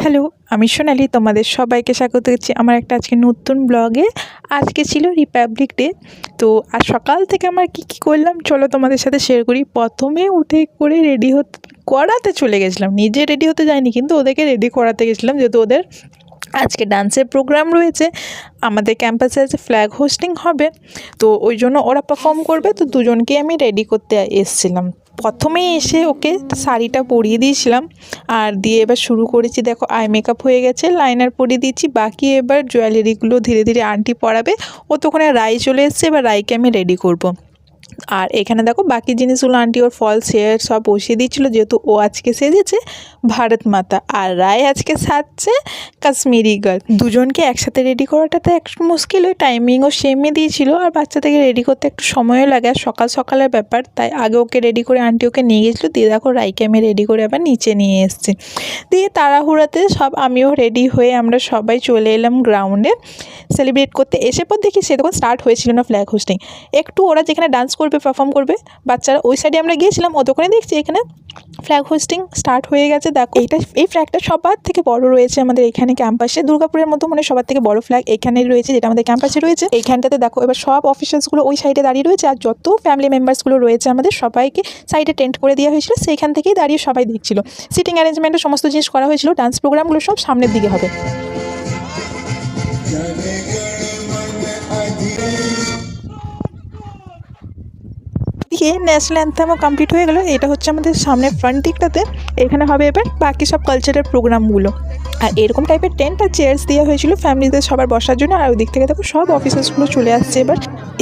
Hello, আমি সোনালি। তোমাদের সবাইকে স্বাগত করছি আমার একটা আজকে নতুন ব্লগে। আজকে ছিল রিপাবলিক ডে। তো আজ সকাল থেকে আমার কী করলাম চলো তোমাদের সাথে শেয়ার করি। প্রথমে উঠে করে রেডি করাতে চলে গেছিলাম, নিজে রেডি হতে যাইনি, কিন্তু ওদেরকে রেডি করাতে গেছিলাম, যেহেতু ওদের আজকে ডান্সের প্রোগ্রাম রয়েছে। আমাদের ক্যাম্পাসে আজ ফ্ল্যাগ হোস্টিং হবে, তো ওই জন্য ওরা পারফর্ম করবে। তো দুজনকেই আমি রেডি করতে এসেছিলাম। প্রথমে এসে ওকে শাড়িটা পরিয়ে দিয়েছিলাম, আর দিয়ে এবার শুরু করেছি। দেখো, আই মেকআপ হয়ে গেছে, লাইনার পরিয়ে দিয়েছি, বাকি এবার জুয়েলারিগুলো ধীরে ধীরে আন্টি পরাবে। ও তো ওখানে রাই চলে এসছে, এবার রাইকে আমি রেডি করব। আর এখানে দেখো বাকি জিনিসগুলো আন্টি ওর ফলস হেয়ার সব বসিয়ে দিয়েছিলো, যেহেতু ও আজকে সেজেছে ভারত মাতা, আর রায় আজকে সাজছে কাশ্মীরি গার্ল। দুজনকে একসাথে রেডি করাটা তো একটু মুশকিল, ওই টাইমিংও সেমই দিয়েছিল। আর বাচ্চা থেকে রেডি করতে একটু সময়ও লাগে, আর সকাল সকালের ব্যাপার, তাই আগে ওকে রেডি করে আন্টি ওকে নিয়ে গেছিলো। দিয়ে দেখো রাইকে আমি রেডি করে আবার নিচে নিয়ে এসেছি। দিয়ে তাড়াহুড়াতে সব আমিও রেডি হয়ে আমরা সবাই চলে এলাম গ্রাউন্ডে সেলিব্রেট করতে। এসে পর দেখি সে তখন স্টার্ট হয়েছিল না ফ্ল্যাগ হোস্টিং। একটু ওরা যেখানে ডান্স করবে, পারফর্ম করবে বাচ্চারা, ওই সাইডে আমরা গিয়েছিলাম। ওখানে দেখছি এখানে ফ্ল্যাগ হোস্টিং স্টার্ট হয়ে গেছে। দেখো এই ফ্ল্যাগটা সবার থেকে বড় রয়েছে আমাদের এখানে ক্যাম্পাসে। দুর্গাপুরের মতো মানে সবার থেকে বড় ফ্ল্যাগ এখানেই রয়েছে, যেটা আমাদের ক্যাম্পাসে রয়েছে। এইখানটাতে দেখো এবার সব অফিসার্সগুলো ওই সাইডে দাঁড়িয়ে রয়েছে, আর যত ফ্যামিলি মেম্বার্সগুলো রয়েছে আমাদের সবাইকে সাইডে টেন্ট করে দেওয়া হয়েছিল, সেইখান থেকেই দাঁড়িয়ে সবাই দেখছিল। সিটিং অ্যারেঞ্জমেন্টের সমস্ত জিনিস করা হয়েছিল। ডান্স প্রোগ্রামগুলো সব সামনের দিকে হবে। দিয়ে ন্যাশনাল অ্যান্থেমও কমপ্লিট হয়ে গেলো। এটা হচ্ছে আমাদের সামনের ফ্রন্ট দিকটাতে। এখানে হবে এবার বাকি সব কালচারাল প্রোগ্রামগুলো। আর এরকম টাইপের টেন্ট আর চেয়ার্স দেওয়া হয়েছিল ফ্যামিলিদের সবার বসার জন্য। আর ওই দিক থেকে দেখো সব অফিসার্সগুলো চলে আসছে।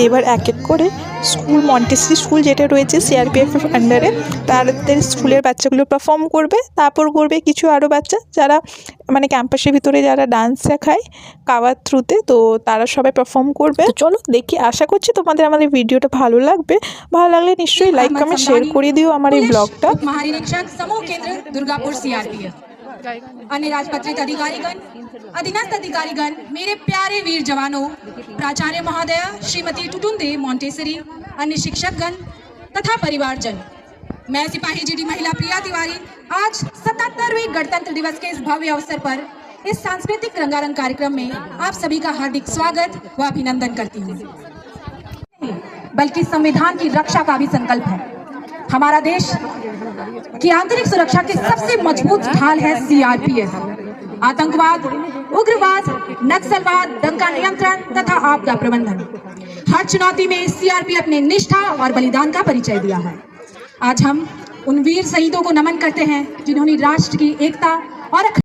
এবার এক এক করে স্কুল, মন্টেসরি স্কুল যেটা রয়েছে সিআরপিএফ আন্ডারে, তাদের স্কুলের বাচ্চাগুলো পারফর্ম করবে। তারপর করবে কিছু আরও বাচ্চা যারা মানে ক্যাম্পাসের ভিতরে যারা ডান্স শেখায় কাওয়ার থ্রুতে, তো তারা সবাই পারফর্ম করবে। তো চলো দেখি, আশা করছি তোমাদের আমাদের ভিডিওটা ভালো লাগবে। ভালো লাগলে নিশ্চয়ই লাইক কমেন্ট শেয়ার করে দিও আমার এই ব্লগটা। महानिरीक्षक समूह केंद्र दुर्गापुर सीआरपीएफ, अन्य राजपत्रित अधिकारीगण, अधीनस्थ अधिकारीगण, मेरे प्यारे वीर जवानों, प्राचार्य महोदय श्रीमती टुटुंदे मॉन्टेसरी, अन्य शिक्षकगण तथा परिवारजन, मैं सिपाही जीडी महिला प्रिया तिवारी आज 77वें गणतंत्र दिवस के इस भव्य अवसर पर इस सांस्कृतिक रंगारंग कार्यक्रम में आप सभी का हार्दिक स्वागत व अभिनंदन करती हूँ। बल्कि संविधान की रक्षा का भी संकल्प है। हमारा देश की आंतरिक सुरक्षा के सबसे मजबूत ढाल है सीआरपीएफ। आतंकवाद, उग्रवाद, नक्सलवाद, दंगा नियंत्रण तथा आपदा प्रबंधन, हर चुनौती में सीआरपीएफ ने निष्ठा और बलिदान का परिचय दिया है। आज हम उन वीर शहीदों को नमन करते हैं जिन्होंने राष्ट्र की एकता और